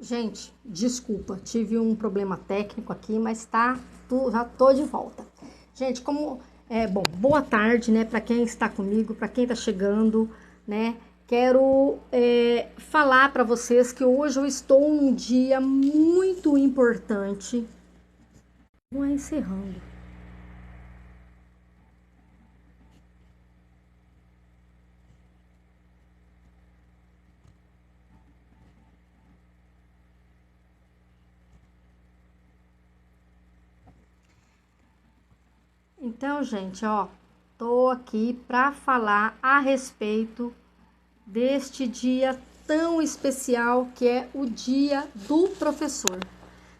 Gente, desculpa, tive um problema técnico aqui, mas já tô de volta. Gente, boa tarde, né, para quem está comigo, para quem está chegando, né? Quero falar para vocês que hoje eu estou num dia muito importante. Vou encerrando. Então, gente, tô aqui para falar a respeito deste dia tão especial que é o Dia do Professor,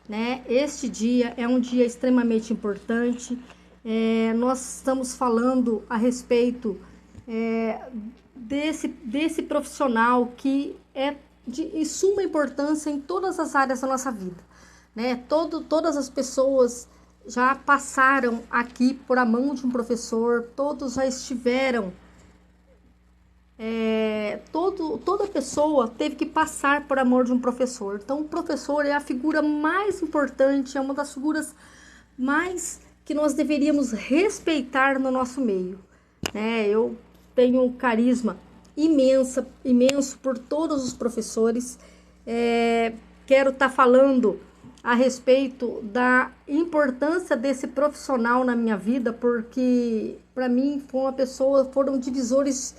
né? Este dia é um dia extremamente importante. Nós estamos falando a respeito desse profissional que é de suma importância em todas as áreas da nossa vida, né? Todas as pessoas já passaram aqui por a mão de um professor, todos já estiveram, toda pessoa teve que passar por amor de um professor. Então, o professor é a figura mais importante, é uma das figuras mais que nós deveríamos respeitar no nosso meio, né? Eu tenho um carisma imenso por todos os professores. Quero estar falando a respeito da importância desse profissional na minha vida, porque para mim foram divisores,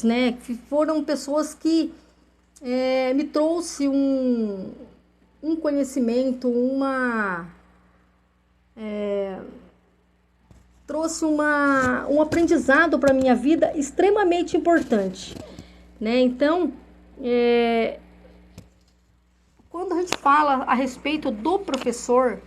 né? Foram pessoas que me trouxe um conhecimento, trouxe um aprendizado para minha vida extremamente importante, né? Então, quando a gente fala a respeito do professor,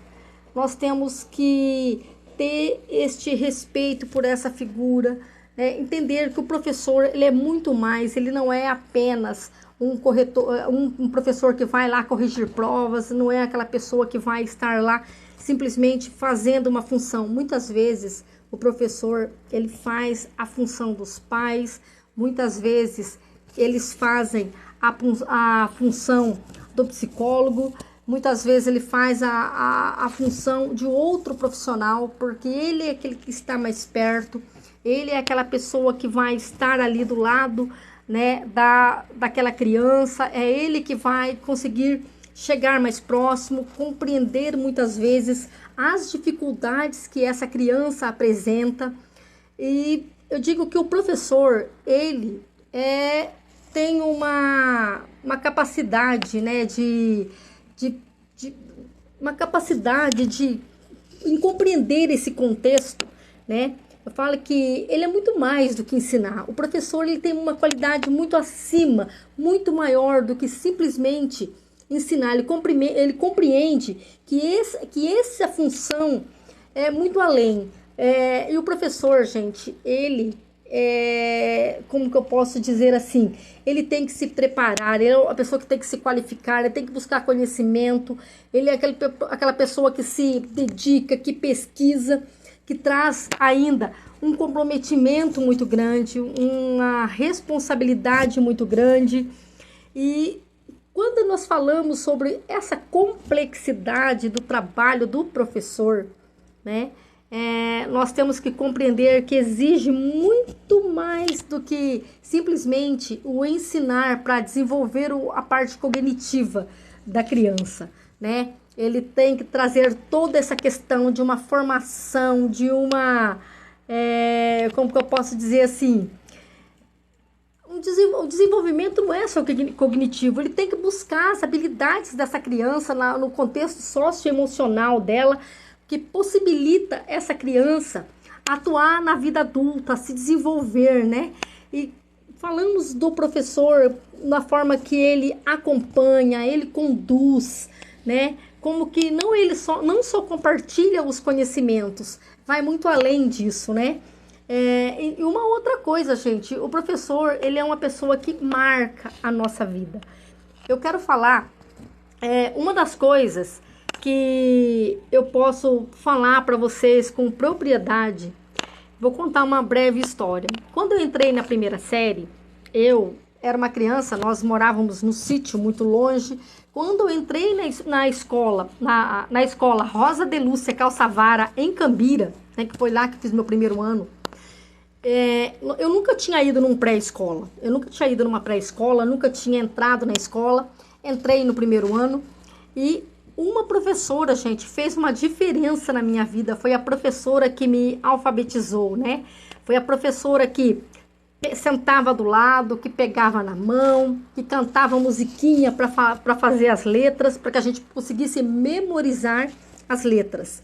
nós temos que ter este respeito por essa figura, né? Entender que o professor ele é muito mais, ele não é apenas um corretor, um professor que vai lá corrigir provas, não é aquela pessoa que vai estar lá simplesmente fazendo uma função. Muitas vezes o professor ele faz a função dos pais, muitas vezes eles fazem a função do psicólogo, muitas vezes ele faz a função de outro profissional, porque ele é aquele que está mais perto, ele é aquela pessoa que vai estar ali do lado, né, daquela criança, é ele que vai conseguir chegar mais próximo, compreender muitas vezes as dificuldades que essa criança apresenta. E eu digo que o professor, ele tem uma capacidade, né, uma capacidade em compreender esse contexto, né? Eu falo que ele é muito mais do que ensinar. O professor ele tem uma qualidade muito acima, muito maior do que simplesmente ensinar. Ele compreende que essa função é muito além. E o professor, gente, ele como que eu posso dizer assim, ele tem que se preparar, ele é a pessoa que tem que se qualificar, ele tem que buscar conhecimento, ele é aquela pessoa que se dedica, que pesquisa, que traz ainda um comprometimento muito grande, uma responsabilidade muito grande. E quando nós falamos sobre essa complexidade do trabalho do professor, né? Nós temos que compreender que exige muito mais do que simplesmente o ensinar para desenvolver a parte cognitiva da criança, né? Ele tem que trazer toda essa questão de uma formação, de como que eu posso dizer assim, o desenvolvimento não é só cognitivo, ele tem que buscar as habilidades dessa criança no contexto socioemocional dela, que possibilita essa criança atuar na vida adulta, se desenvolver, né? E falamos do professor na forma que ele acompanha, ele conduz, né? Como que não só compartilha os conhecimentos, vai muito além disso, né? E uma outra coisa, gente, o professor, ele é uma pessoa que marca a nossa vida. Eu quero falar, uma das coisas que eu posso falar para vocês com propriedade. Vou contar uma breve história. Quando eu entrei na primeira série, eu era uma criança, nós morávamos no sítio, muito longe. Quando eu entrei na escola, na escola Rosa de Lúcia Calçavara, em Cambira, né, que foi lá que fiz meu primeiro ano, eu nunca tinha ido num pré-escola. Eu nunca tinha ido numa pré-escola, nunca tinha entrado na escola. Entrei no primeiro ano e uma professora, gente, fez uma diferença na minha vida. Foi a professora que me alfabetizou, né? Foi a professora que sentava do lado, que pegava na mão, que cantava musiquinha para fazer as letras, para que a gente conseguisse memorizar as letras.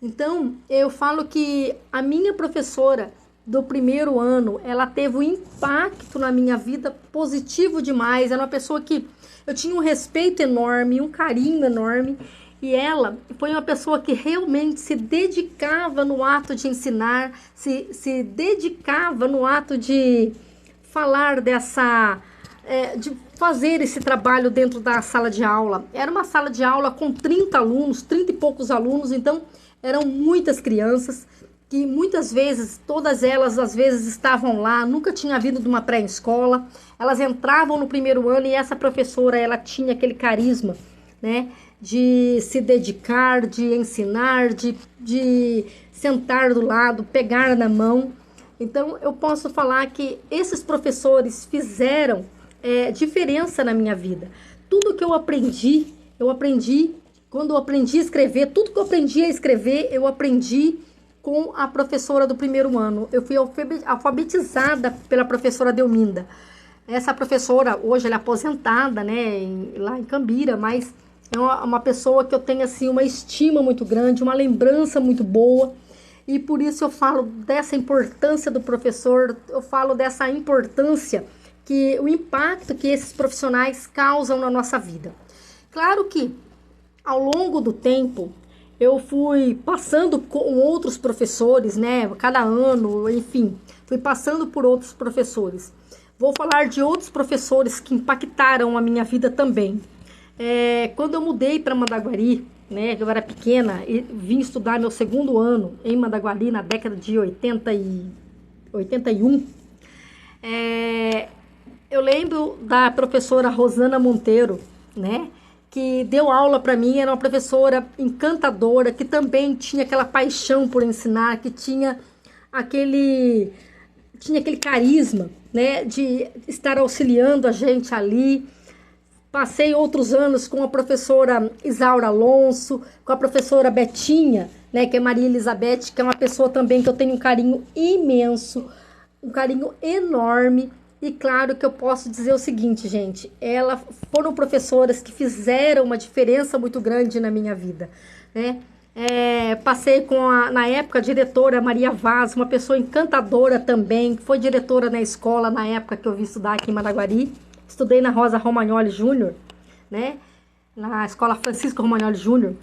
Então, eu falo que a minha professora do primeiro ano, ela teve um impacto na minha vida positivo demais. Era uma pessoa que eu tinha um respeito enorme, um carinho enorme, e ela foi uma pessoa que realmente se dedicava no ato de ensinar, se dedicava no ato de falar de fazer esse trabalho dentro da sala de aula. Era uma sala de aula com 30 alunos, 30 e poucos alunos, então eram muitas crianças, que muitas vezes, todas elas às vezes estavam lá, nunca tinha vindo de uma pré-escola, elas entravam no primeiro ano e essa professora, ela tinha aquele carisma, né, de se dedicar, de ensinar, de sentar do lado, pegar na mão. Então, eu posso falar que esses professores fizeram diferença na minha vida. Tudo que eu aprendi, quando eu aprendi a escrever, tudo que eu aprendi a escrever, eu aprendi com a professora do primeiro ano. Eu fui alfabetizada pela professora Delminda. Essa professora, hoje ela é aposentada, né, lá em Cambira, mas é uma pessoa que eu tenho assim, uma estima muito grande, uma lembrança muito boa. E por isso eu falo dessa importância do professor, eu falo dessa importância, o impacto que esses profissionais causam na nossa vida. Claro que ao longo do tempo, eu fui passando com outros professores, né? Cada ano, enfim, fui passando por outros professores. Vou falar de outros professores que impactaram a minha vida também. Quando eu mudei para Mandaguari, né? Eu era pequena e vim estudar meu segundo ano em Mandaguari na década de 81. Eu lembro da professora Rosana Monteiro, né? Que deu aula para mim, era uma professora encantadora, que também tinha aquela paixão por ensinar, que tinha aquele carisma, né, de estar auxiliando a gente ali. Passei outros anos com a professora Isaura Alonso, com a professora Betinha, né, que é Maria Elizabeth, que é uma pessoa também que eu tenho um carinho imenso, um carinho enorme. E claro que eu posso dizer o seguinte, gente, elas foram professoras que fizeram uma diferença muito grande na minha vida, né? Passei com na época, a diretora Maria Vaz, uma pessoa encantadora também, que foi diretora na escola na época que eu vim estudar aqui em Maraguari. Estudei na Rosa Romagnoli Júnior, né? Na escola Francisco Romagnoli Júnior.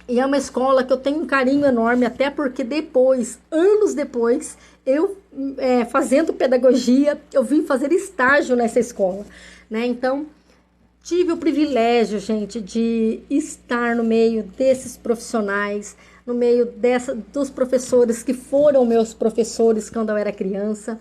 E é uma escola que eu tenho um carinho enorme, até porque depois, anos depois, eu fazendo pedagogia, eu vim fazer estágio nessa escola, né? Então, tive o privilégio, gente, de estar no meio desses profissionais, no meio dos professores que foram meus professores quando eu era criança.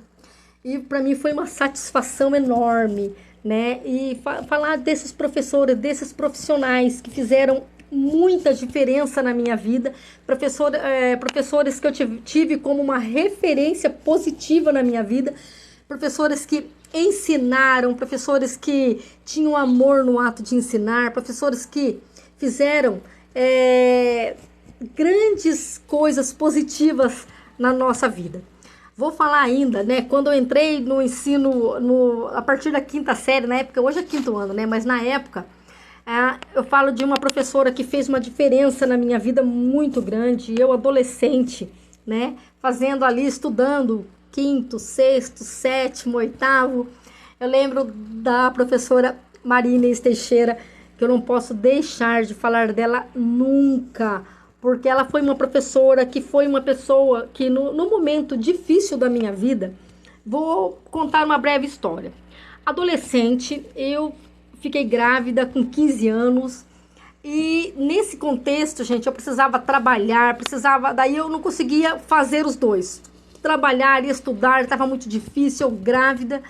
E para mim foi uma satisfação enorme, né? E falar desses professores, desses profissionais que fizeram muita diferença na minha vida, professores que eu tive como uma referência positiva na minha vida, professores que ensinaram, professores que tinham amor no ato de ensinar, professores que fizeram grandes coisas positivas na nossa vida. Vou falar ainda, né, quando eu entrei no ensino, a partir da quinta série, na época, hoje é quinto ano, né, mas na época, eu falo de uma professora que fez uma diferença na minha vida muito grande, eu adolescente, né, fazendo ali, estudando quinto, sexto, sétimo, oitavo. Eu lembro da professora Maria Inês Teixeira, que eu não posso deixar de falar dela nunca, porque ela foi uma professora que foi uma pessoa que no momento difícil da minha vida, vou contar uma breve história. Adolescente, eu fiquei grávida com 15 anos e nesse contexto, gente, eu precisava trabalhar, daí eu não conseguia fazer os dois. Trabalhar e estudar, estava muito difícil, eu grávida.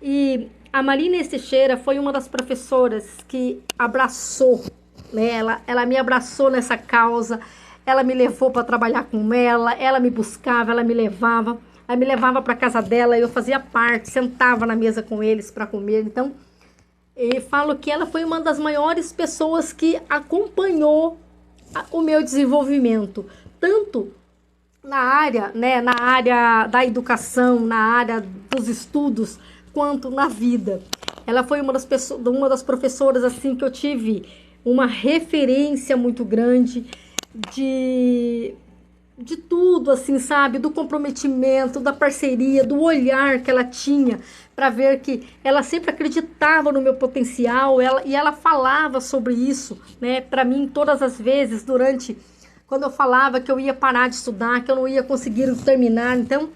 E a Marina Teixeira foi uma das professoras que abraçou, né? Ela me abraçou nessa causa, ela me levou para trabalhar com ela me buscava, ela me levava para casa dela, eu fazia parte, sentava na mesa com eles para comer. Então, eu falo que ela foi uma das maiores pessoas que acompanhou o meu desenvolvimento, tanto na área, né, na área da educação, na área dos estudos, quanto na vida. Ela foi uma das professoras assim que eu tive uma referência muito grande de tudo, assim, sabe? Do comprometimento, da parceria, do olhar que ela tinha para ver que ela sempre acreditava no meu potencial, e ela falava sobre isso, né, para mim todas as vezes quando eu falava que eu ia parar de estudar, que eu não ia conseguir terminar. Então,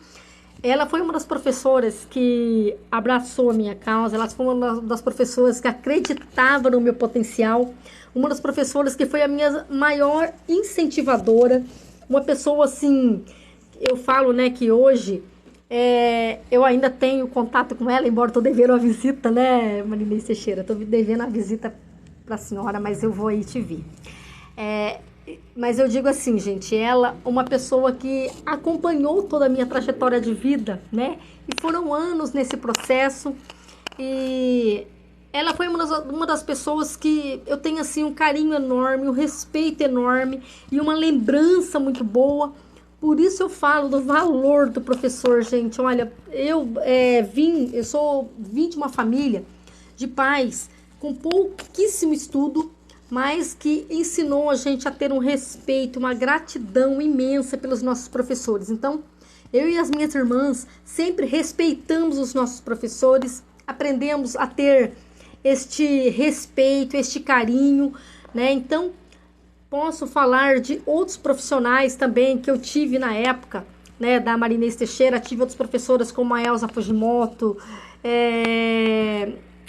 ela foi uma das professoras que abraçou a minha causa, ela foi uma das professoras que acreditava no meu potencial, uma das professoras que foi a minha maior incentivadora, uma pessoa assim, eu falo, né, que hoje eu ainda tenho contato com ela, embora estou devendo uma visita, né, Marinês Teixeira, estou devendo a visita para a senhora, mas eu vou aí te ver. Mas eu digo assim, gente, ela, uma pessoa que acompanhou toda a minha trajetória de vida, né? E foram anos nesse processo. E ela foi uma das pessoas que eu tenho, assim, um carinho enorme, um respeito enorme e uma lembrança muito boa. Por isso eu falo do valor do professor, gente. Olha, eu vim de uma família de pais com pouquíssimo estudo, mas que ensinou a gente a ter um respeito, uma gratidão imensa pelos nossos professores. Então, eu e as minhas irmãs sempre respeitamos os nossos professores, aprendemos a ter este respeito, este carinho, né? Então, posso falar de outros profissionais também que eu tive na época, né, da Marinês Teixeira. Tive outras professoras como a Elza Fujimoto,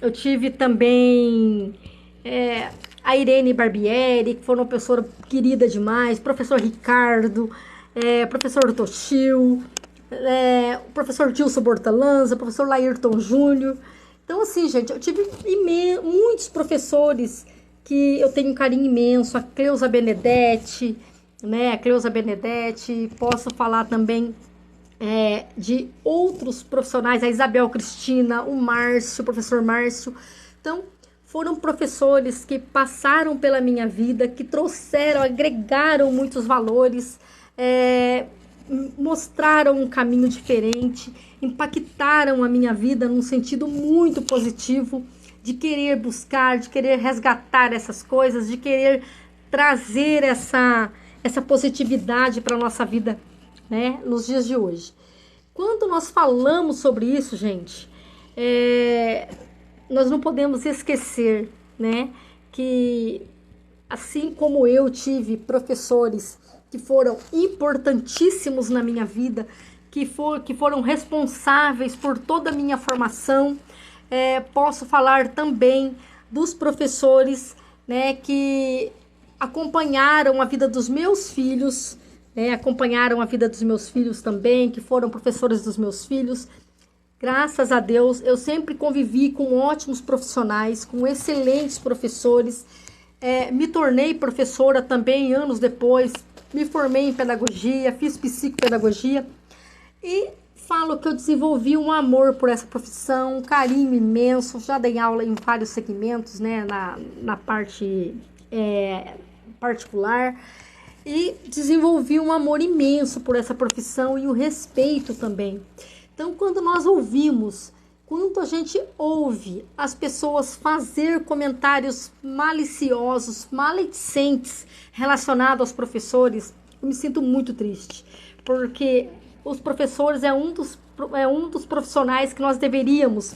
eu tive também a Irene Barbieri, que foi uma professora querida demais, professor Ricardo, professor Toshio, o professor Gilson Bortalanza, professor Laírton Júnior. Então, assim, gente, eu tive muitos professores que eu tenho um carinho imenso, a Cleusa Benedetti, né, posso falar também de outros profissionais, a Isabel Cristina, o Márcio, o professor Márcio. Então, foram professores que passaram pela minha vida, que trouxeram, agregaram muitos valores, mostraram um caminho diferente, impactaram a minha vida num sentido muito positivo, de querer buscar, de querer resgatar essas coisas, de querer trazer essa positividade para a nossa vida, né, nos dias de hoje. Quando nós falamos sobre isso, gente, nós não podemos esquecer, né, que assim como eu tive professores que foram importantíssimos na minha vida, que foram responsáveis por toda a minha formação, posso falar também dos professores, né, que acompanharam a vida dos meus filhos, acompanharam a vida dos meus filhos também, que foram professores dos meus filhos. Graças a Deus, eu sempre convivi com ótimos profissionais, com excelentes professores. Me tornei professora também anos depois, me formei em pedagogia, fiz psicopedagogia e falo que eu desenvolvi um amor por essa profissão, um carinho imenso. Já dei aula em vários segmentos, né, na parte particular, e desenvolvi um amor imenso por essa profissão e o respeito também. Então, quando a gente ouve as pessoas fazer comentários maliciosos, maledicentes relacionados aos professores, eu me sinto muito triste, porque os professores é um dos profissionais que nós deveríamos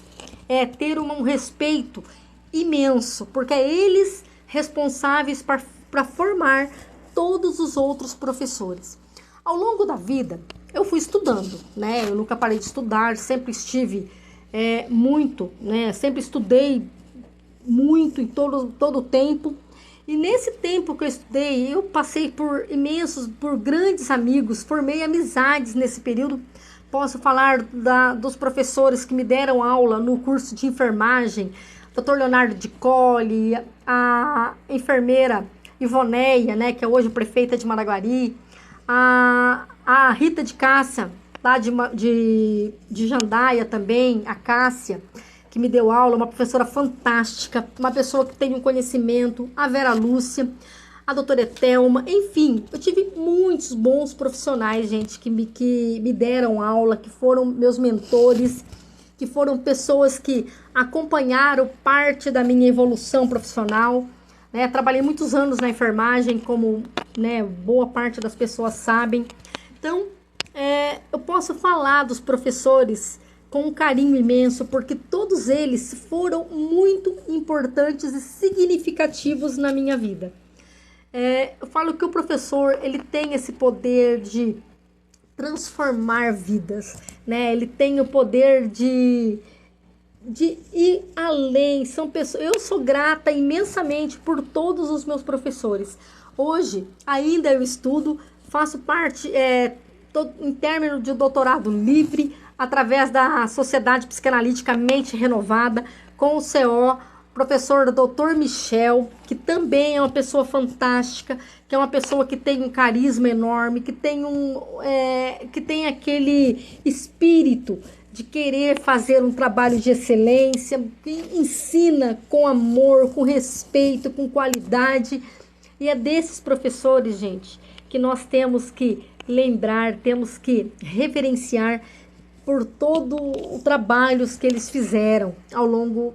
ter um respeito imenso, porque é eles responsáveis para formar todos os outros professores. Ao longo da vida, eu fui estudando, né? Eu nunca parei de estudar, sempre estive muito, né? Sempre estudei muito em todo o tempo. E nesse tempo que eu estudei, eu passei por grandes amigos, formei amizades nesse período, posso falar dos professores que me deram aula no curso de enfermagem, Dr. Leonardo de Colli, a enfermeira Ivoneia, né, que é hoje prefeita de Maraguari, a Rita de Cássia, lá de Jandaia também, a Cássia, que me deu aula, uma professora fantástica, uma pessoa que tem um conhecimento, a Vera Lúcia, a doutora Etelma, enfim, eu tive muitos bons profissionais, gente, que me deram aula, que foram meus mentores, que foram pessoas que acompanharam parte da minha evolução profissional, né? Trabalhei muitos anos na enfermagem, como, né, boa parte das pessoas sabem. Então, eu posso falar dos professores com um carinho imenso, porque todos eles foram muito importantes e significativos na minha vida. Eu falo que o professor, ele tem esse poder de transformar vidas, né? Ele tem o poder de ir além. São pessoas. Eu sou grata imensamente por todos os meus professores. Hoje, ainda eu estudo, faço parte, em término de doutorado livre, através da Sociedade Psicanalítica Mente Renovada, com o CO, professor Dr. Michel, que também é uma pessoa fantástica, que é uma pessoa que tem um carisma enorme, que tem aquele espírito de querer fazer um trabalho de excelência, que ensina com amor, com respeito, com qualidade. E é desses professores, gente, que nós temos que lembrar, temos que reverenciar por todo o trabalho que eles fizeram ao longo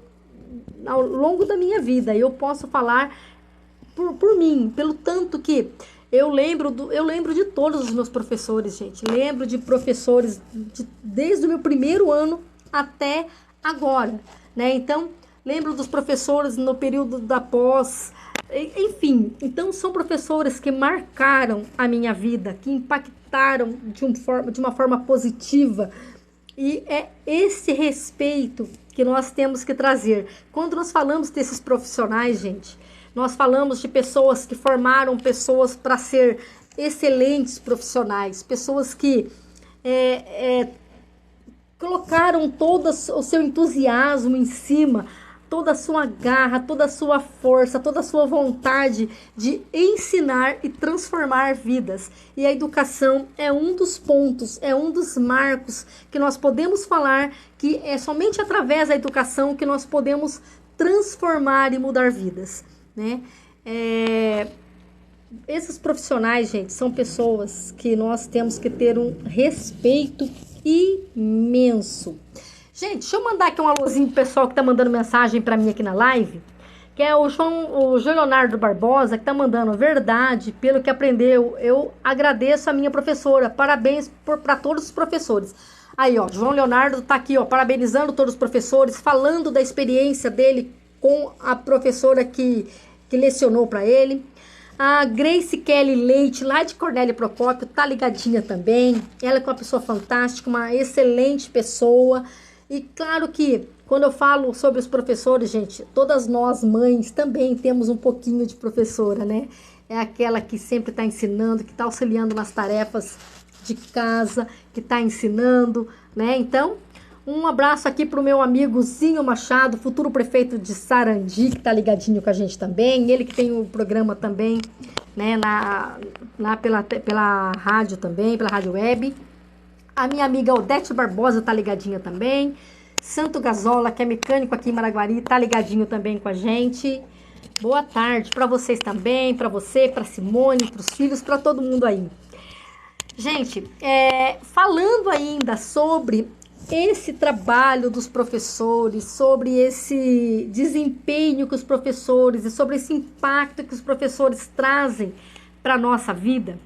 da minha vida. Eu posso falar por mim, pelo tanto que eu lembro de todos os meus professores, gente. Lembro de professores desde o meu primeiro ano até agora, né? Então, lembro dos professores no período da pós, enfim. Então, são professores que marcaram a minha vida, que impactaram de uma forma positiva. E é esse respeito que nós temos que trazer. Quando nós falamos desses profissionais, gente, nós falamos de pessoas que formaram pessoas para ser excelentes profissionais, pessoas que colocaram todo o seu entusiasmo em cima, toda a sua garra, toda a sua força, toda a sua vontade de ensinar e transformar vidas. E a educação é um dos pontos, é um dos marcos que nós podemos falar que é somente através da educação que nós podemos transformar e mudar vidas, né? Esses profissionais, gente, são pessoas que nós temos que ter um respeito imenso. Gente, deixa eu mandar aqui um alôzinho pro pessoal que tá mandando mensagem pra mim aqui na live, que é o João Leonardo Barbosa, que tá mandando verdade, pelo que aprendeu. Eu agradeço a minha professora, parabéns para todos os professores. Aí, ó, João Leonardo tá aqui, ó, parabenizando todos os professores, falando da experiência dele com a professora que lecionou para ele. A Grace Kelly Leite, lá de Cornélio Procópio, tá ligadinha também. Ela é uma pessoa fantástica, uma excelente pessoa. E claro que quando eu falo sobre os professores, gente, todas nós mães também temos um pouquinho de professora, né? É aquela que sempre está ensinando, que está auxiliando nas tarefas de casa, que está ensinando, né? Então, um abraço aqui pro meu amigo Zinho Machado, futuro prefeito de Sarandi, que tá ligadinho com a gente também. Ele que tem o programa também, né, lá pela rádio também, pela rádio web. A minha amiga Odete Barbosa tá ligadinha também. Santo Gazola, que é mecânico aqui em Maraguari, tá ligadinho também com a gente. Boa tarde para vocês também, para você, para Simone, para os filhos, para todo mundo aí. Gente, falando ainda sobre esse trabalho dos professores, sobre esse desempenho que os professores e sobre esse impacto que os professores trazem para a nossa vida,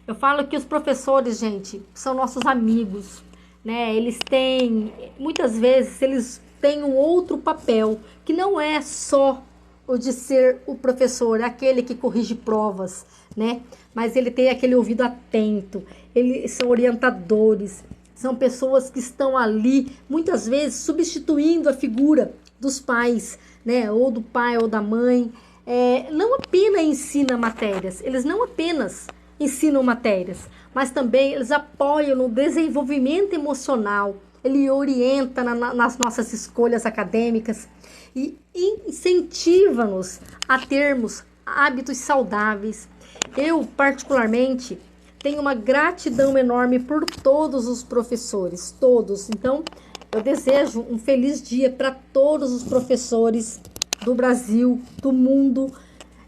eu falo que os professores, gente, são nossos amigos, né? Muitas vezes, eles têm um outro papel, que não é só o de ser o professor, aquele que corrige provas, né? Mas ele tem aquele ouvido atento, eles são orientadores, são pessoas que estão ali, muitas vezes, substituindo a figura dos pais, né? Ou do pai ou da mãe. Não apenas ensina matérias, eles não apenas ensinam matérias, mas também eles apoiam no desenvolvimento emocional, ele orienta nas nossas escolhas acadêmicas e incentiva-nos a termos hábitos saudáveis. Eu, particularmente, tenho uma gratidão enorme por todos os professores, todos. Então, eu desejo um feliz dia para todos os professores do Brasil, do mundo,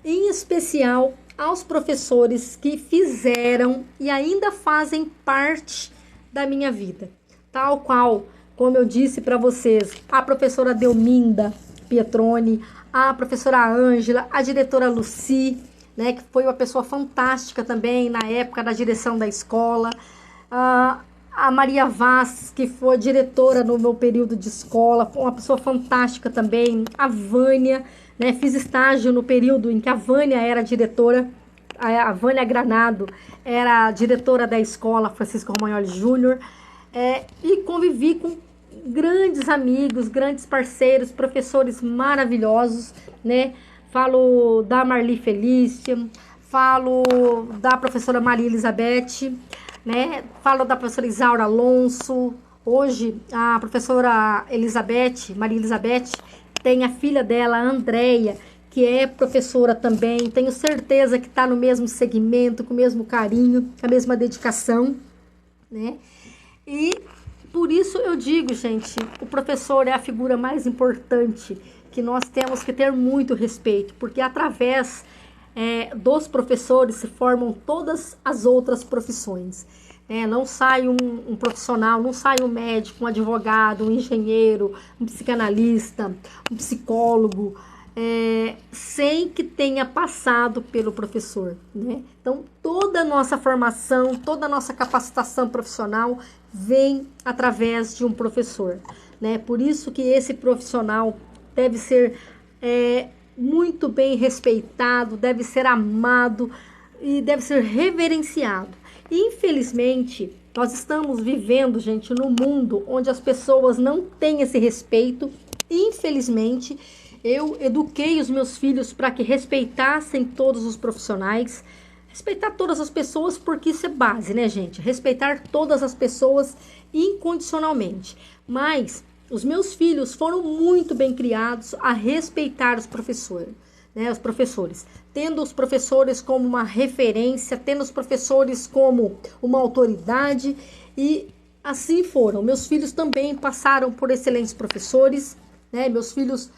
em especial aos professores que fizeram e ainda fazem parte da minha vida. Tal qual, como eu disse para vocês, a professora Delminda Pietroni, a professora Ângela, a diretora Luci, né, que foi uma pessoa fantástica também na época da direção da escola, a Maria Vaz, que foi diretora no meu período de escola, foi uma pessoa fantástica também, a Vânia, né, fiz estágio no período em que a Vânia era diretora, a Vânia Granado era a diretora da escola Francisco Romagnoli Júnior, e convivi com grandes amigos, grandes parceiros, professores maravilhosos, né? Falo da Marli Felícia, falo da professora Maria Elizabeth, né? Falo da professora Isaura Alonso. Hoje, a professora Maria Elizabeth, tem a filha dela, a Andréia, que é professora também. Tenho certeza que está no mesmo segmento, com o mesmo carinho, com a mesma dedicação, né? E por isso eu digo, gente, o professor é a figura mais importante, que nós temos que ter muito respeito, porque através dos professores se formam todas as outras profissões. Não sai um profissional, não sai um médico, um advogado, um engenheiro, um psicanalista, um psicólogo, sem que tenha passado pelo professor, né? Então, toda a nossa formação, toda a nossa capacitação profissional vem através de um professor, né? Por isso que esse profissional deve ser muito bem respeitado, deve ser amado e deve ser reverenciado. Infelizmente, nós estamos vivendo, gente, num mundo onde as pessoas não têm esse respeito. Infelizmente, eu eduquei os meus filhos para que respeitassem todos os profissionais, respeitar todas as pessoas, porque isso é base, né, gente? Respeitar todas as pessoas incondicionalmente. Mas os meus filhos foram muito bem criados a respeitar os professores, né? Os professores, tendo os professores como uma referência, tendo os professores como uma autoridade, e assim foram. Meus filhos também passaram por excelentes professores, né? Meus filhos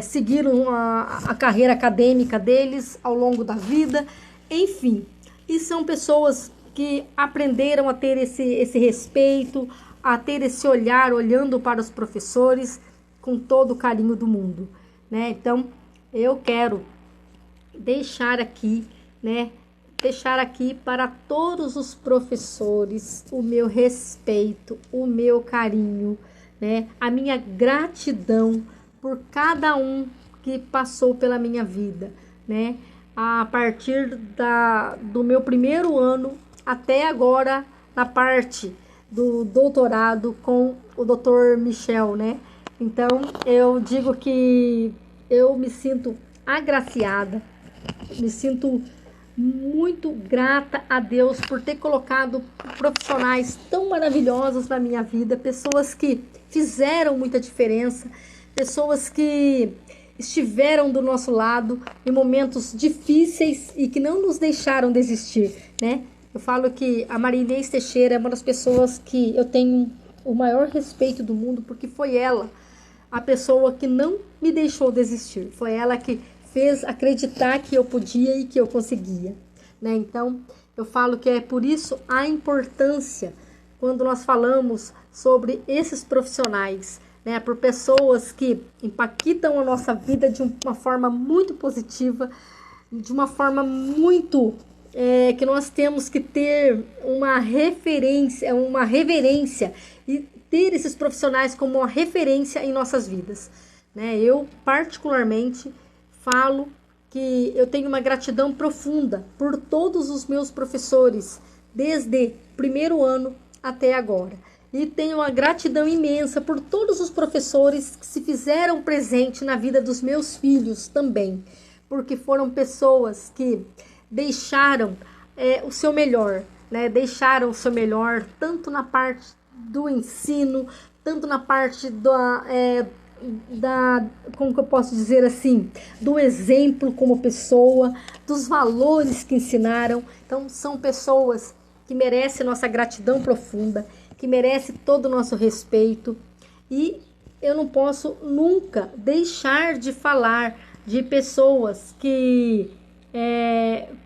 seguiram a carreira acadêmica deles ao longo da vida, enfim, e são pessoas que aprenderam a ter esse respeito, a ter esse olhar, olhando para os professores com todo o carinho do mundo, né? Então, eu quero deixar aqui, né? Deixar aqui para todos os professores o meu respeito, o meu carinho, né? A minha gratidão por cada um que passou pela minha vida, né? A partir do meu primeiro ano até agora, na parte do doutorado com o Dr. Michel, né? Então, eu digo que eu me sinto agraciada, me sinto muito grata a Deus por ter colocado profissionais tão maravilhosos na minha vida, pessoas que fizeram muita diferença, pessoas que estiveram do nosso lado em momentos difíceis e que não nos deixaram desistir, né? Eu falo que a Maria Inês Teixeira é uma das pessoas que eu tenho o maior respeito do mundo, porque foi ela a pessoa que não me deixou desistir. Foi ela que fez acreditar que eu podia e que eu conseguia, né? Então, eu falo que é por isso a importância, quando nós falamos sobre esses profissionais, né, por pessoas que impactam a nossa vida de uma forma muito positiva, de uma forma muito que nós temos que ter uma referência e ter esses profissionais como uma referência em nossas vidas, né? Eu particularmente falo que eu tenho uma gratidão profunda por todos os meus professores, desde o primeiro ano até agora. E tenho uma gratidão imensa por todos os professores que se fizeram presente na vida dos meus filhos também, porque foram pessoas que deixaram o seu melhor, né? Deixaram o seu melhor, tanto na parte do ensino, tanto na parte como que eu posso dizer assim, do exemplo como pessoa, dos valores que ensinaram. Então, são pessoas que merecem nossa gratidão profunda, que merecem todo o nosso respeito. E eu não posso nunca deixar de falar de pessoas que,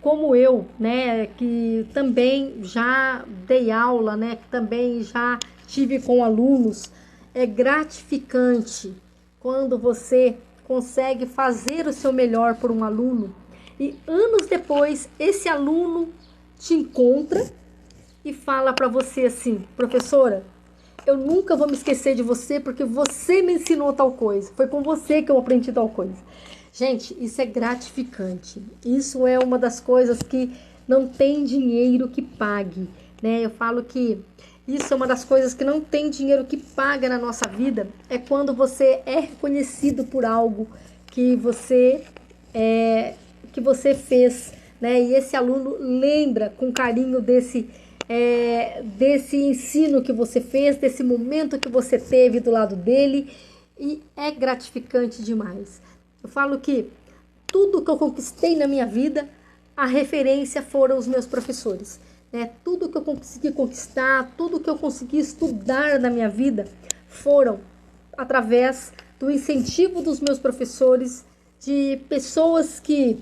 como eu, né, que também já dei aula, né, que também já tive com alunos. É gratificante quando você consegue fazer o seu melhor por um aluno e anos depois esse aluno te encontra e fala para você assim: professora, eu nunca vou me esquecer de você porque você me ensinou tal coisa, foi com você que eu aprendi tal coisa. Gente, isso é gratificante. Isso é uma das coisas que não tem dinheiro que pague, né? Eu falo que isso é uma das coisas que não tem dinheiro que paga na nossa vida. É quando você é reconhecido por algo que você fez, né? E esse aluno lembra com carinho desse ensino que você fez, desse momento que você teve do lado dele, e é gratificante demais. Eu falo que tudo que eu conquistei na minha vida, a referência foram os meus professores. Tudo que eu consegui conquistar, tudo que eu consegui estudar na minha vida, foram através do incentivo dos meus professores, de pessoas que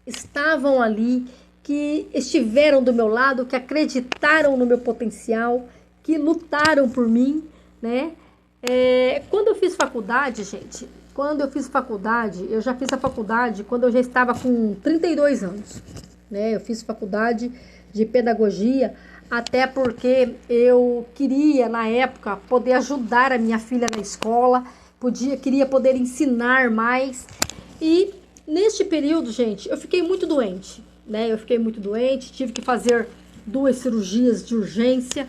estavam ali, que estiveram do meu lado, que acreditaram no meu potencial, que lutaram por mim, né? Quando eu fiz faculdade, gente, eu já fiz a faculdade quando eu já estava com 32 anos, né? Eu fiz faculdade de pedagogia, até porque eu queria, na época, poder ajudar a minha filha na escola, queria poder ensinar mais. E neste período, gente, eu fiquei muito doente, né? Tive que fazer 2 cirurgias de urgência,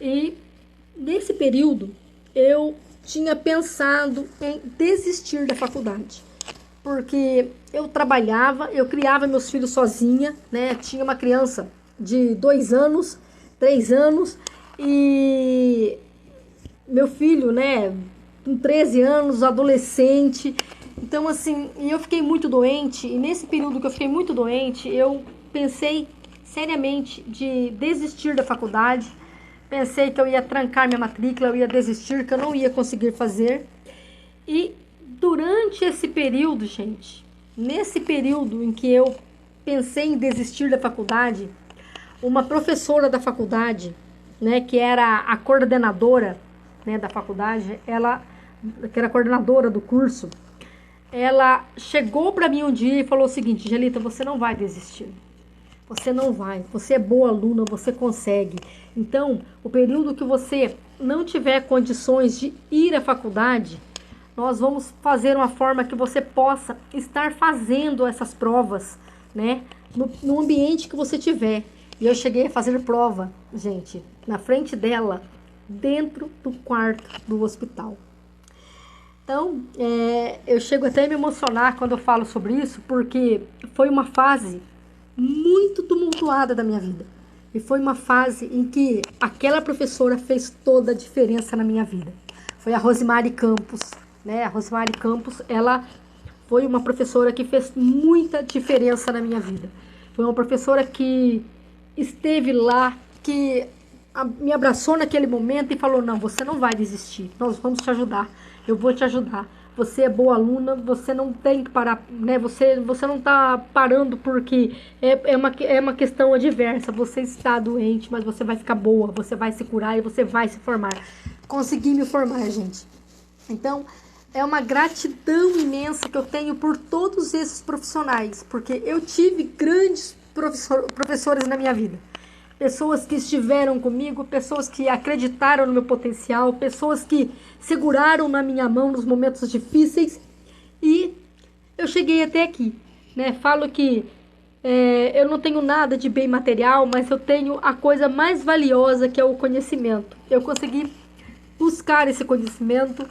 e nesse período eu tinha pensado em desistir da faculdade, porque eu trabalhava, eu criava meus filhos sozinha, né? Tinha uma criança de 2 anos, 3 anos, e meu filho, né, com 13 anos, adolescente. Então, assim, eu fiquei muito doente, e nesse período que eu fiquei muito doente, eu pensei seriamente de desistir da faculdade. Pensei que eu ia trancar minha matrícula, eu ia desistir, que eu não ia conseguir fazer. E durante esse período, gente, nesse período em que eu pensei em desistir da faculdade, uma professora da faculdade, né, que era a coordenadora, né, da faculdade, ela, que era a coordenadora do curso, ela chegou para mim um dia e falou o seguinte: Gelita, você não vai desistir. Você não vai, você é boa aluna, você consegue. Então, o período que você não tiver condições de ir à faculdade, nós vamos fazer uma forma que você possa estar fazendo essas provas, né, no ambiente que você tiver. E eu cheguei a fazer prova, gente, na frente dela, dentro do quarto do hospital. Então, eu chego até a me emocionar quando eu falo sobre isso, porque foi uma fase muito tumultuada da minha vida. E foi uma fase em que aquela professora fez toda a diferença na minha vida. Foi a Rosimari Campos, né? A Rosimari Campos, ela foi uma professora que fez muita diferença na minha vida. Foi uma professora que esteve lá, que me abraçou naquele momento e falou: não, você não vai desistir, nós vamos te ajudar, eu vou te ajudar. Você é boa aluna, você não tem que parar, né? Você não está parando porque é uma questão adversa. Você está doente, mas você vai ficar boa, você vai se curar e você vai se formar. Consegui me formar, gente. Então, é uma gratidão imensa que eu tenho por todos esses profissionais, porque eu tive grandes professores na minha vida. Pessoas que estiveram comigo, pessoas que acreditaram no meu potencial, pessoas que seguraram na minha mão nos momentos difíceis, e eu cheguei até aqui, né? Falo que eu não tenho nada de bem material, mas eu tenho a coisa mais valiosa, que é o conhecimento. Eu consegui buscar esse conhecimento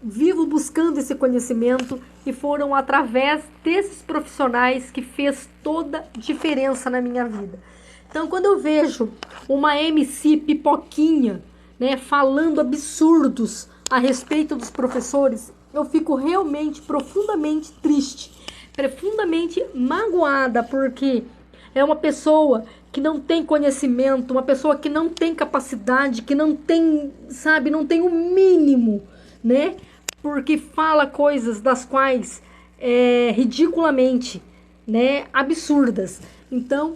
vivo buscando esse conhecimento e foram através desses profissionais que fez toda a diferença na minha vida. Então, quando eu vejo uma MC pipoquinha, né, falando absurdos a respeito dos professores, eu fico realmente profundamente triste, profundamente magoada, porque é uma pessoa que não tem conhecimento, uma pessoa que não tem capacidade, que não tem, sabe, não tem o mínimo, né? Porque fala coisas das quais ridiculamente, né, absurdas. Então,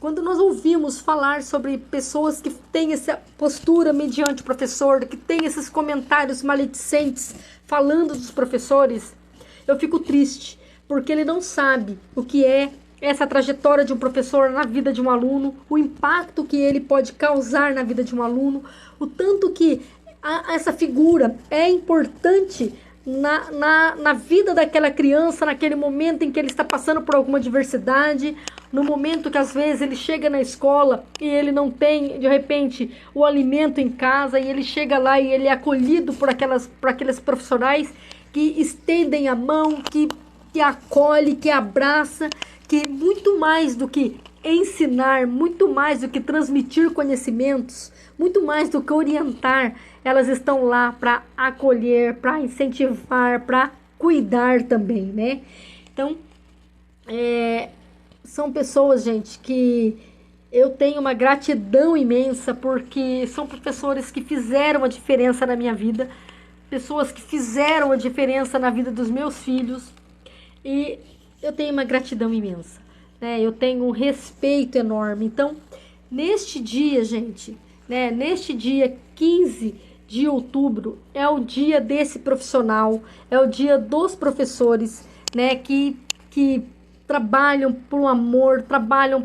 quando nós ouvimos falar sobre pessoas que têm essa postura mediante o professor, que têm esses comentários maledicentes falando dos professores, eu fico triste, porque ele não sabe o que é essa trajetória de um professor na vida de um aluno, o impacto que ele pode causar na vida de um aluno, o tanto que essa figura é importante na vida daquela criança, naquele momento em que ele está passando por alguma adversidade, no momento que às vezes ele chega na escola e ele não tem, de repente, o alimento em casa, e ele chega lá e ele é acolhido por aqueles profissionais que estendem a mão, que acolhe, que abraça, que muito mais do que ensinar, muito mais do que transmitir conhecimentos, muito mais do que orientar, elas estão lá para acolher, para incentivar, para cuidar também, né? Então, são pessoas, gente, que eu tenho uma gratidão imensa, porque são professores que fizeram a diferença na minha vida, pessoas que fizeram a diferença na vida dos meus filhos, e eu tenho uma gratidão imensa, né? Eu tenho um respeito enorme. Então, neste dia, gente, né, neste dia 15 de outubro, é o dia desse profissional, é o dia dos professores, né, que trabalham por amor, trabalham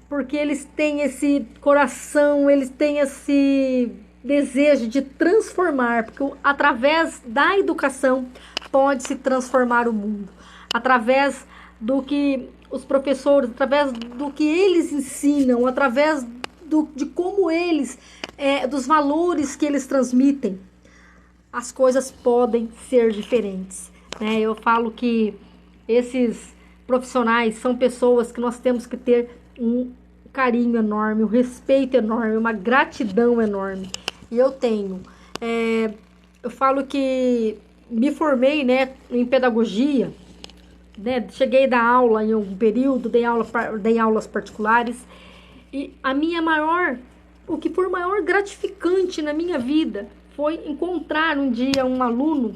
porque eles têm esse coração, eles têm esse desejo de transformar, porque através da educação pode-se transformar o mundo, através do que os professores, através do que eles ensinam, através de como eles, dos valores que eles transmitem, as coisas podem ser diferentes, né? Eu falo que esses profissionais são pessoas que nós temos que ter um carinho enorme, um respeito enorme, uma gratidão enorme. E eu tenho. Eu falo que me formei, né, em pedagogia, né, cheguei a dar aula em um período, dei aulas particulares, e o que foi maior gratificante na minha vida foi encontrar um dia um aluno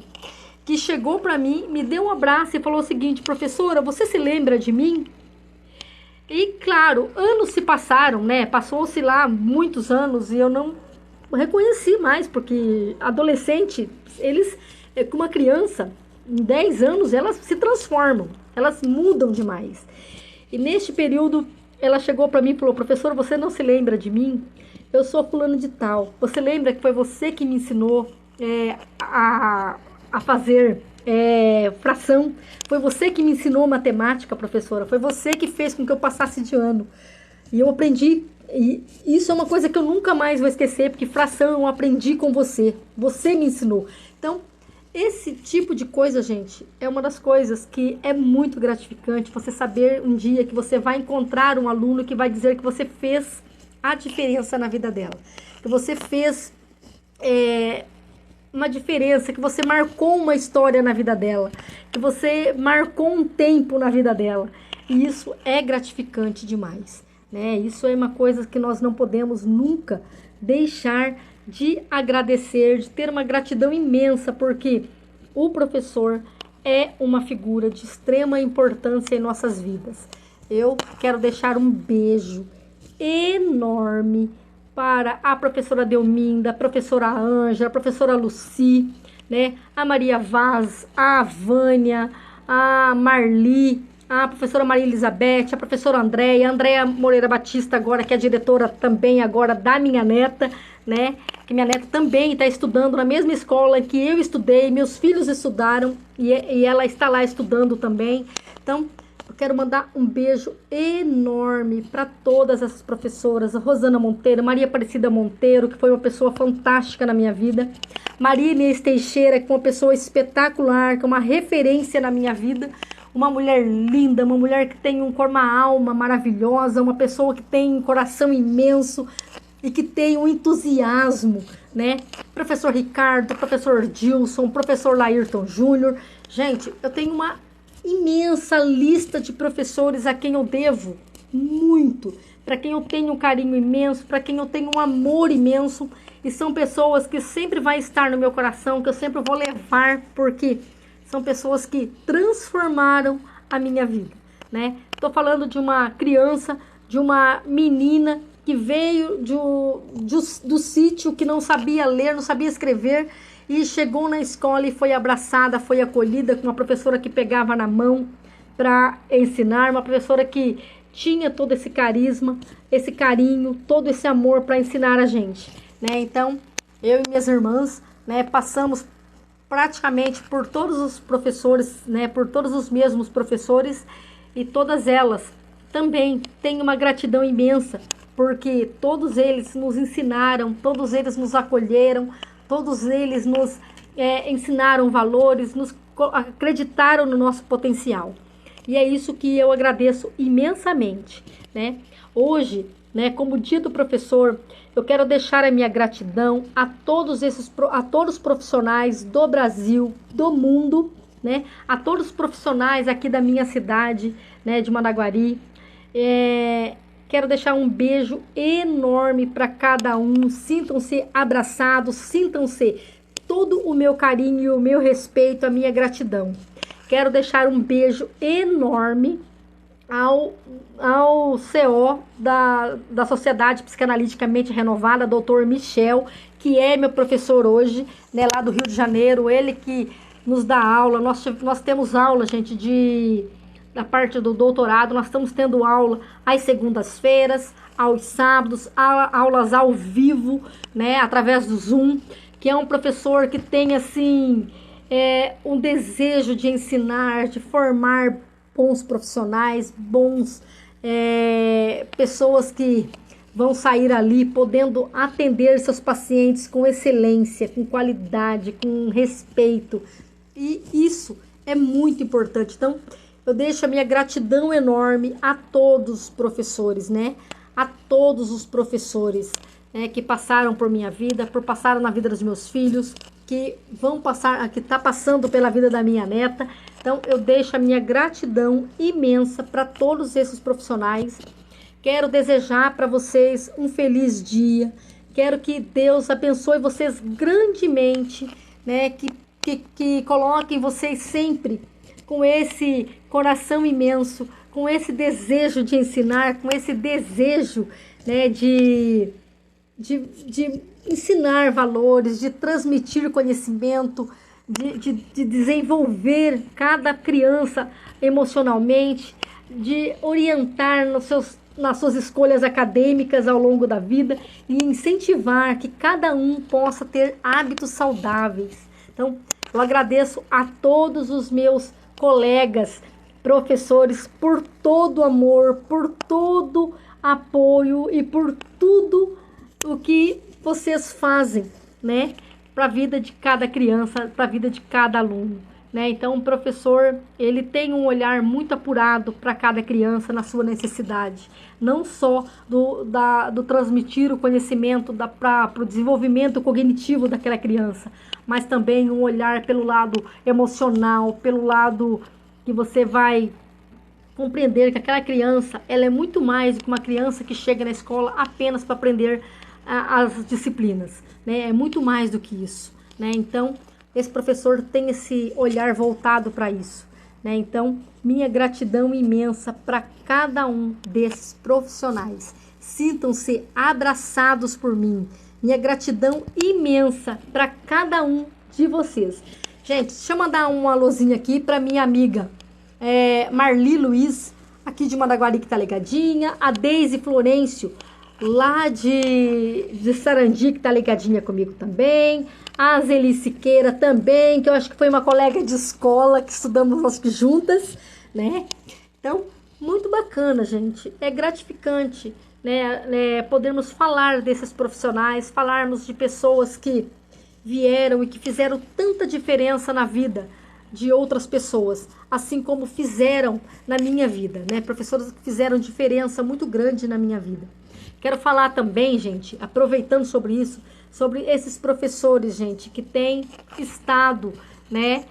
que chegou para mim, me deu um abraço e falou o seguinte: professora, você se lembra de mim? E claro, anos se passaram, né? Passou-se lá muitos anos e eu não reconheci mais, porque adolescente, eles, com uma criança, em 10 anos, elas se transformam, elas mudam demais. E neste período, ela chegou para mim e falou: professora, você não se lembra de mim? Eu sou fulano de tal. Você lembra que foi você que me ensinou a fazer fração? Foi você que me ensinou matemática, professora? Foi você que fez com que eu passasse de ano? E eu aprendi, e isso é uma coisa que eu nunca mais vou esquecer, porque fração eu aprendi com você. Você me ensinou. Então, esse tipo de coisa, gente, é uma das coisas que é muito gratificante, você saber um dia que você vai encontrar um aluno que vai dizer que você fez a diferença na vida dela, que você fez uma diferença, que você marcou uma história na vida dela, que você marcou um tempo na vida dela. E isso é gratificante demais, né? Isso é uma coisa que nós não podemos nunca deixar de agradecer, de ter uma gratidão imensa, porque o professor é uma figura de extrema importância em nossas vidas. Eu quero deixar um beijo enorme para a professora Delminda, a professora Ângela, a professora Luci, né? A Maria Vaz, a Vânia, a Marli, a professora Maria Elizabeth, a professora Andréia, a Andréia Moreira Batista agora, que é a diretora também agora da minha neta, né? Que minha neta também está estudando na mesma escola que eu estudei, meus filhos estudaram e ela está lá estudando também. Então, eu quero mandar um beijo enorme para todas essas professoras, a Rosana Monteiro, Maria Aparecida Monteiro, que foi uma pessoa fantástica na minha vida, Maria Inês Teixeira, que é uma pessoa espetacular, que é uma referência na minha vida, uma mulher linda, uma mulher que tem uma alma maravilhosa, uma pessoa que tem um coração imenso e que tem um entusiasmo, né? Professor Ricardo, professor Dilson, professor Laírton Júnior. Gente, eu tenho uma imensa lista de professores a quem eu devo muito, para quem eu tenho um carinho imenso, para quem eu tenho um amor imenso, e são pessoas que sempre vai estar no meu coração, que eu sempre vou levar, porque são pessoas que transformaram a minha vida, né? Tô falando de uma criança, de uma menina que veio do sítio, que não sabia ler, não sabia escrever, e chegou na escola e foi abraçada, foi acolhida com uma professora que pegava na mão para ensinar, uma professora que tinha todo esse carisma, esse carinho, todo esse amor para ensinar a gente, né? Então, eu e minhas irmãs, né, passamos praticamente por todos os professores, né, por todos os mesmos professores, e todas elas também têm uma gratidão imensa, porque todos eles nos ensinaram, todos eles nos acolheram, todos eles nos ensinaram valores, nos acreditaram no nosso potencial. E é isso que eu agradeço imensamente, né? Hoje, né, como dia do professor, eu quero deixar a minha gratidão a todos os profissionais do Brasil, do mundo, né? A todos os profissionais aqui da minha cidade, né, de Managuari. Quero deixar um beijo enorme para cada um. Sintam-se abraçados, sintam-se todo o meu carinho e o meu respeito, a minha gratidão. Quero deixar um beijo enorme ao CEO da Sociedade Psicanaliticamente Renovada, Dr. Michel, que é meu professor hoje, né, lá do Rio de Janeiro. Ele que nos dá aula. Nós temos aula, gente, da parte do doutorado. Nós estamos tendo aula às segundas-feiras, aos sábados, aulas ao vivo, né, através do Zoom, que é um professor que tem, assim, um desejo de ensinar, de formar bons profissionais, pessoas que vão sair ali podendo atender seus pacientes com excelência, com qualidade, com respeito. E isso é muito importante. Então, eu deixo a minha gratidão enorme a todos os professores, né? A todos os professores, né, que passaram por minha vida, passaram na vida dos meus filhos, que está passando pela vida da minha neta. Então, eu deixo a minha gratidão imensa para todos esses profissionais. Quero desejar para vocês um feliz dia. Quero que Deus abençoe vocês grandemente, né? Que coloquem vocês sempre com esse coração imenso, com esse desejo de ensinar, com esse desejo, né, de ensinar valores, de transmitir conhecimento, de desenvolver cada criança emocionalmente, de orientar nas suas escolhas acadêmicas ao longo da vida e incentivar que cada um possa ter hábitos saudáveis. Então, eu agradeço a todos os meus colegas, professores, por todo o amor, por todo apoio e por tudo o que vocês fazem, né, para a vida de cada criança, para a vida de cada aluno, né? Então, o professor, ele tem um olhar muito apurado para cada criança na sua necessidade, não só do transmitir o conhecimento para o desenvolvimento cognitivo daquela criança, mas também um olhar pelo lado emocional, pelo lado que você vai compreender que aquela criança, ela é muito mais do que uma criança que chega na escola apenas para aprender as disciplinas, né? É muito mais do que isso, né? Então, esse professor tem esse olhar voltado para isso, né? Então, minha gratidão imensa para cada um desses profissionais. Sintam-se abraçados por mim. Minha gratidão imensa para cada um de vocês. Gente, deixa eu mandar um alôzinho aqui para minha amiga Marli Luiz, aqui de Managuari, que tá ligadinha. A Deise Florencio, lá de Sarandi, que tá ligadinha comigo também. A Zeli Siqueira também, que eu acho que foi uma colega de escola, que estudamos nós juntas, né? Então, muito bacana, gente. É gratificante, né, podermos falar desses profissionais, falarmos de pessoas que vieram e que fizeram tanta diferença na vida de outras pessoas, assim como fizeram na minha vida, né? Professores que fizeram diferença muito grande na minha vida. Quero falar também, gente, aproveitando sobre isso, sobre esses professores, gente, que têm estado, né?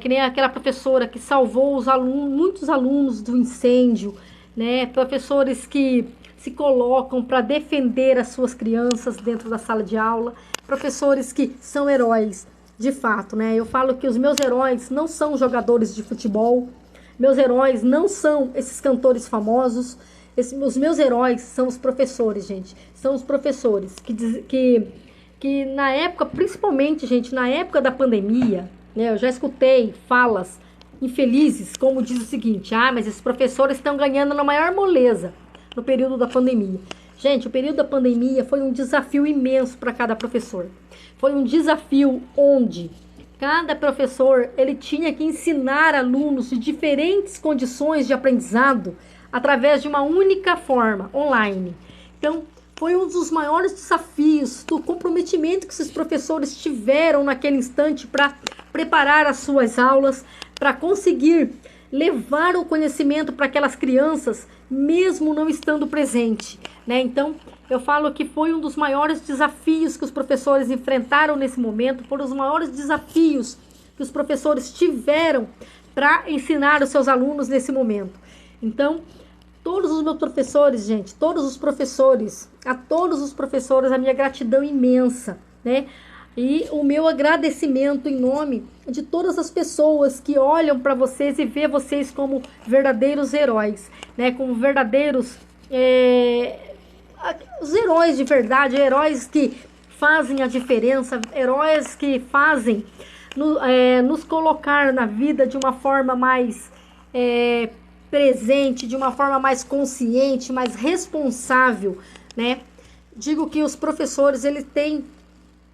Que nem aquela professora que salvou os alunos, muitos alunos do incêndio, né? Professores que se colocam para defender as suas crianças dentro da sala de aula, professores que são heróis, de fato, né? Eu falo que os meus heróis não são jogadores de futebol, meus heróis não são esses cantores famosos, os meus heróis são os professores, gente. São os professores que na época, principalmente, gente, na época da pandemia, né? Eu já escutei falas infelizes, como diz o seguinte: ah, mas esses professores estão ganhando na maior moleza no período da pandemia. Gente, o período da pandemia foi um desafio imenso para cada professor. Foi um desafio onde cada professor ele tinha que ensinar alunos de diferentes condições de aprendizado através de uma única forma, online. Então, foi um dos maiores desafios do comprometimento que esses professores tiveram naquele instante para preparar as suas aulas, para conseguir levar o conhecimento para aquelas crianças, mesmo não estando presente, né? Então, eu falo que foi um dos maiores desafios que os professores enfrentaram nesse momento, foram os maiores desafios que os professores tiveram para ensinar os seus alunos nesse momento. Então, todos os meus professores, gente, todos os professores, a todos os professores, a minha gratidão imensa, né? E o meu agradecimento em nome de todas as pessoas que olham para vocês e vê vocês como verdadeiros heróis, né? Como verdadeiros os heróis de verdade, heróis que fazem a diferença, heróis que fazem nos colocar na vida de uma forma mais presente, de uma forma mais consciente, mais responsável, né? Digo que os professores, eles têm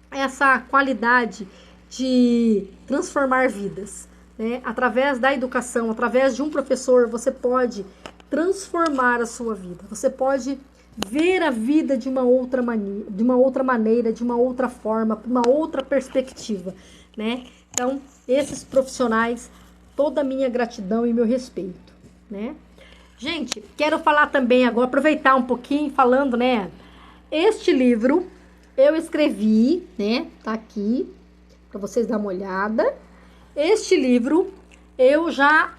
essa qualidade de transformar vidas, né? Através da educação, através de um professor, você pode transformar a sua vida. Você pode ver a vida de uma outra maneira, de uma outra forma, uma outra perspectiva, né? Então, esses profissionais, toda a minha gratidão e meu respeito, né? Gente, quero falar também agora, aproveitar um pouquinho falando, né? Este livro eu escrevi, né? Tá aqui para vocês dar uma olhada. Este livro eu já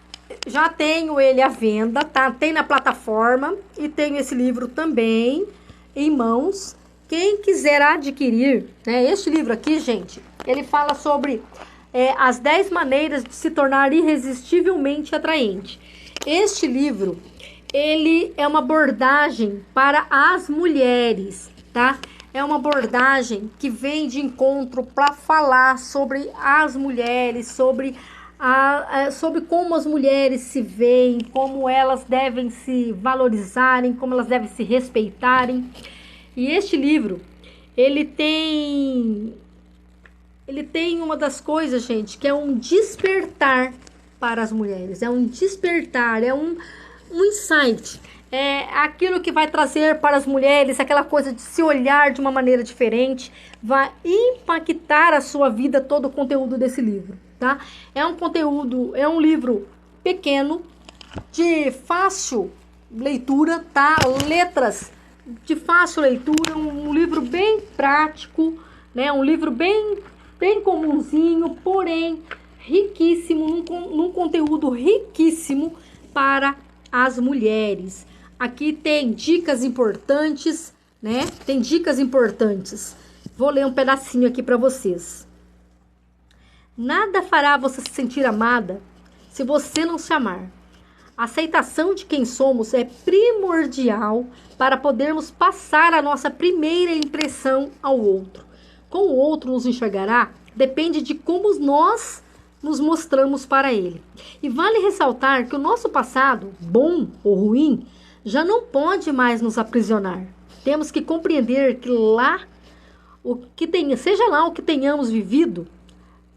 tenho ele à venda, tá? Tem na plataforma e tenho esse livro também em mãos. Quem quiser adquirir, né? Este livro aqui, gente, ele fala sobre as 10 maneiras de se tornar irresistivelmente atraente. Este livro, ele é uma abordagem para as mulheres, tá? É uma abordagem que vem de encontro para falar sobre as mulheres, sobre como as mulheres se veem, como elas devem se valorizarem, como elas devem se respeitarem. E este livro, ele tem uma das coisas, gente, que é um despertar para as mulheres. É um despertar, é um insight. É aquilo que vai trazer para as mulheres aquela coisa de se olhar de uma maneira diferente, vai impactar a sua vida, todo o conteúdo desse livro, tá? É um livro pequeno, de fácil leitura, tá? Letras de fácil leitura, um livro bem prático, né? Um livro bem comumzinho, porém riquíssimo, num conteúdo riquíssimo para as mulheres. Aqui tem dicas importantes, né? Tem dicas importantes. Vou ler um pedacinho aqui para vocês. Nada fará você se sentir amada se você não se amar. A aceitação de quem somos é primordial para podermos passar a nossa primeira impressão ao outro. Como o outro nos enxergará, depende de como nós nos mostramos para ele. E vale ressaltar que o nosso passado, bom ou ruim, já não pode mais nos aprisionar. Temos que compreender que seja lá o que tenhamos vivido,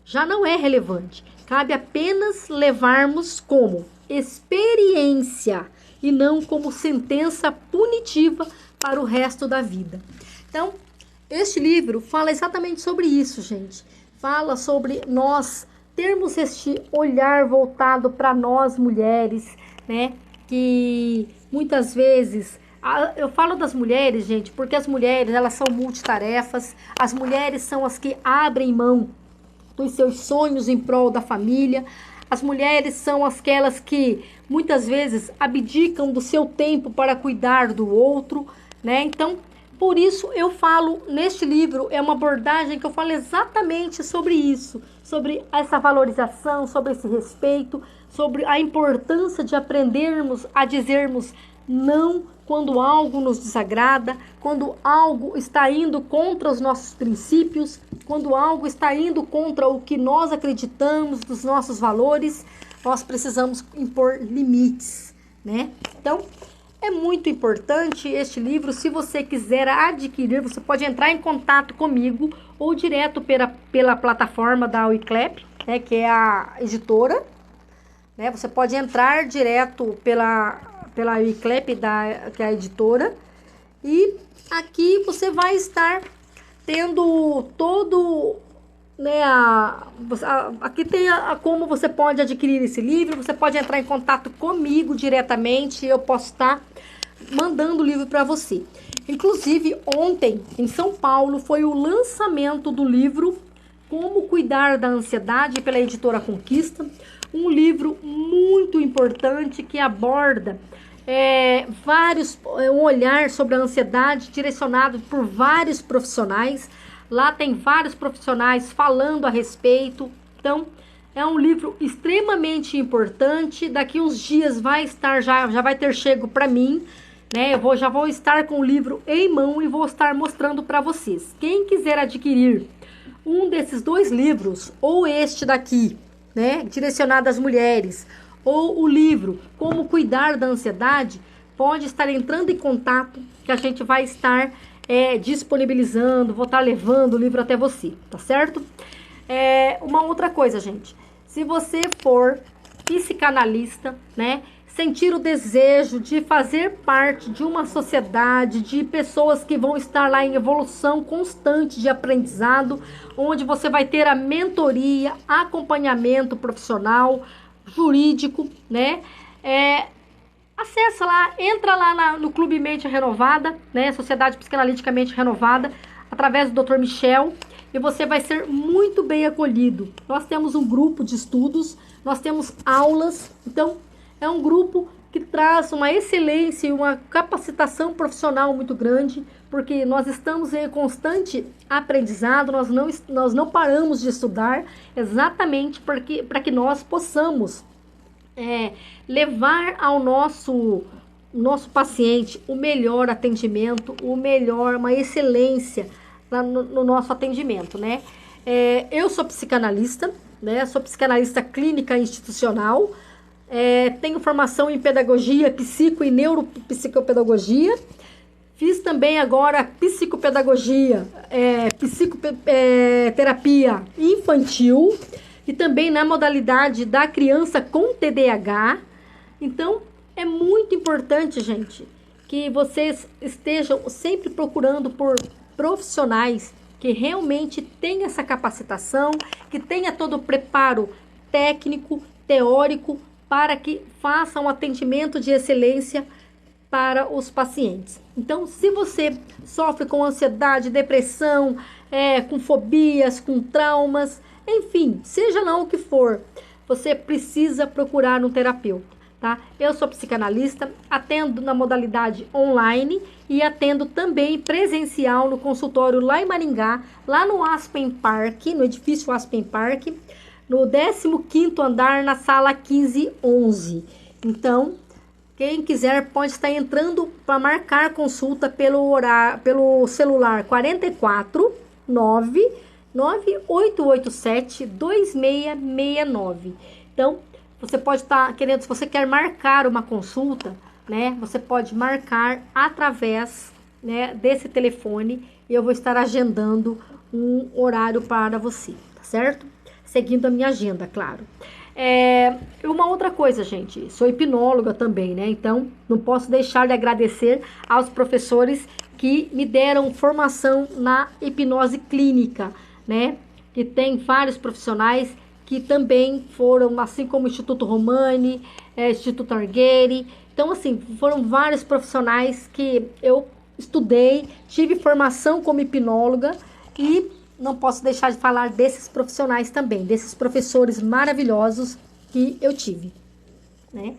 já não é relevante. Cabe apenas levarmos como experiência e não como sentença punitiva para o resto da vida. Então, este livro fala exatamente sobre isso, gente. Fala sobre nós termos este olhar voltado para nós mulheres, né? Que muitas vezes, eu falo das mulheres, gente, porque as mulheres, elas são multitarefas, as mulheres são as que abrem mão dos seus sonhos em prol da família, as mulheres são aquelas que muitas vezes abdicam do seu tempo para cuidar do outro, né? Então, por isso eu falo neste livro, é uma abordagem que eu falo exatamente sobre isso, sobre essa valorização, sobre esse respeito, sobre a importância de aprendermos a dizermos não quando algo nos desagrada, quando algo está indo contra os nossos princípios, quando algo está indo contra o que nós acreditamos, dos nossos valores, nós precisamos impor limites, né? Então, é muito importante este livro. Se você quiser adquirir, você pode entrar em contato comigo ou direto pela plataforma da Wiclap, né, que é a editora, né? Você pode entrar direto pela Wiclap, que é a editora, e aqui você vai estar tendo todo, né, aqui tem como você pode adquirir esse livro. Você pode entrar em contato comigo diretamente, eu posso estar mandando o livro para você. Inclusive, ontem, em São Paulo, foi o lançamento do livro Como Cuidar da Ansiedade, pela editora Conquista, um livro muito importante que aborda um olhar sobre a ansiedade direcionado por vários profissionais. Lá tem vários profissionais falando a respeito. Então, é um livro extremamente importante. Daqui uns dias vai estar, já vai ter chego para mim, né? Já vou estar com o livro em mão e vou estar mostrando para vocês. Quem quiser adquirir um desses dois livros, ou este daqui, né, direcionado às mulheres, ou o livro Como Cuidar da Ansiedade, pode estar entrando em contato, que a gente vai estar disponibilizando, vou estar levando o livro até você, tá certo? Uma outra coisa, gente, se você for psicanalista, né, sentir o desejo de fazer parte de uma sociedade de pessoas que vão estar lá em evolução constante de aprendizado, onde você vai ter a mentoria, acompanhamento profissional, jurídico, né? Acessa lá, entra lá no Clube Mente Renovada, né? Sociedade Psicanaliticamente Renovada, através do Dr. Michel, e você vai ser muito bem acolhido. Nós temos um grupo de estudos, nós temos aulas, então é um grupo que traz uma excelência e uma capacitação profissional muito grande, porque nós estamos em constante aprendizado, nós não paramos de estudar, exatamente para que nós possamos levar ao nosso paciente o melhor atendimento, uma excelência no nosso atendimento, né? Eu sou psicanalista, né? Sou psicanalista clínica institucional, tenho formação em pedagogia, psico e neuropsicopedagogia. Fiz também agora psicopedagogia, psicoterapia infantil e também na modalidade da criança com TDAH. Então, é muito importante, gente, que vocês estejam sempre procurando por profissionais que realmente tenham essa capacitação, que tenha todo o preparo técnico, teórico, para que façam um atendimento de excelência para os pacientes. Então, se você sofre com ansiedade, depressão, com fobias, com traumas, enfim, seja lá o que for, você precisa procurar um terapeuta, tá? Eu sou psicanalista, atendo na modalidade online e atendo também presencial no consultório lá em Maringá, lá no Aspen Park, no edifício Aspen Park, no 15º andar, na sala 1511. Então, quem quiser pode estar entrando para marcar consulta pelo celular 44 9887 2669. Então, você pode estar querendo, se você quer marcar uma consulta, né? Você pode marcar através, né, desse telefone e eu vou estar agendando um horário para você, tá certo? Seguindo a minha agenda, claro. Uma outra coisa, gente, sou hipnóloga também, né? Então, não posso deixar de agradecer aos professores que me deram formação na hipnose clínica, né? Que tem vários profissionais que também foram, assim como o Instituto Romani, Instituto Argueri. Então, assim, foram vários profissionais que eu estudei, tive formação como hipnóloga e não posso deixar de falar desses profissionais também, desses professores maravilhosos que eu tive, né?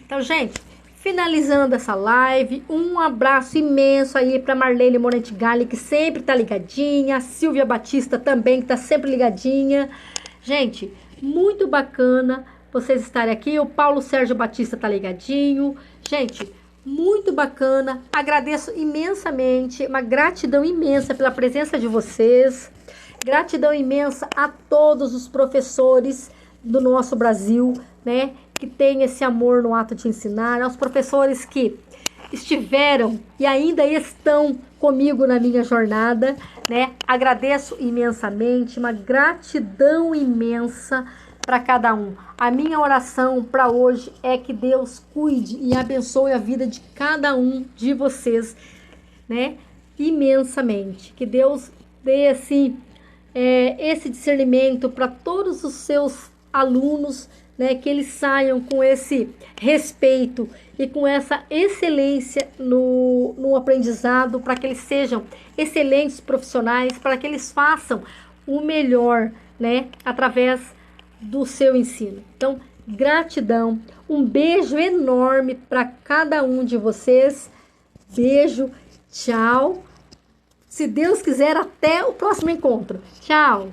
Então, gente, finalizando essa live, um abraço imenso aí para Marlene Morantigali, que sempre tá ligadinha, a Silvia Batista também, que tá sempre ligadinha. Gente, muito bacana vocês estarem aqui. O Paulo Sérgio Batista tá ligadinho. Gente, muito bacana. Agradeço imensamente, uma gratidão imensa pela presença de vocês. Gratidão imensa a todos os professores do nosso Brasil, né? Que tem esse amor no ato de ensinar, aos professores que estiveram e ainda estão comigo na minha jornada, né? Agradeço imensamente, uma gratidão imensa para cada um. A minha oração para hoje é que Deus cuide e abençoe a vida de cada um de vocês, né? Imensamente. Que Deus dê assim, esse discernimento para todos os seus alunos, né, que eles saiam com esse respeito e com essa excelência no aprendizado, para que eles sejam excelentes profissionais, para que eles façam o melhor, né, através do seu ensino. Então, gratidão, um beijo enorme para cada um de vocês. Beijo, tchau. Se Deus quiser, até o próximo encontro. Tchau.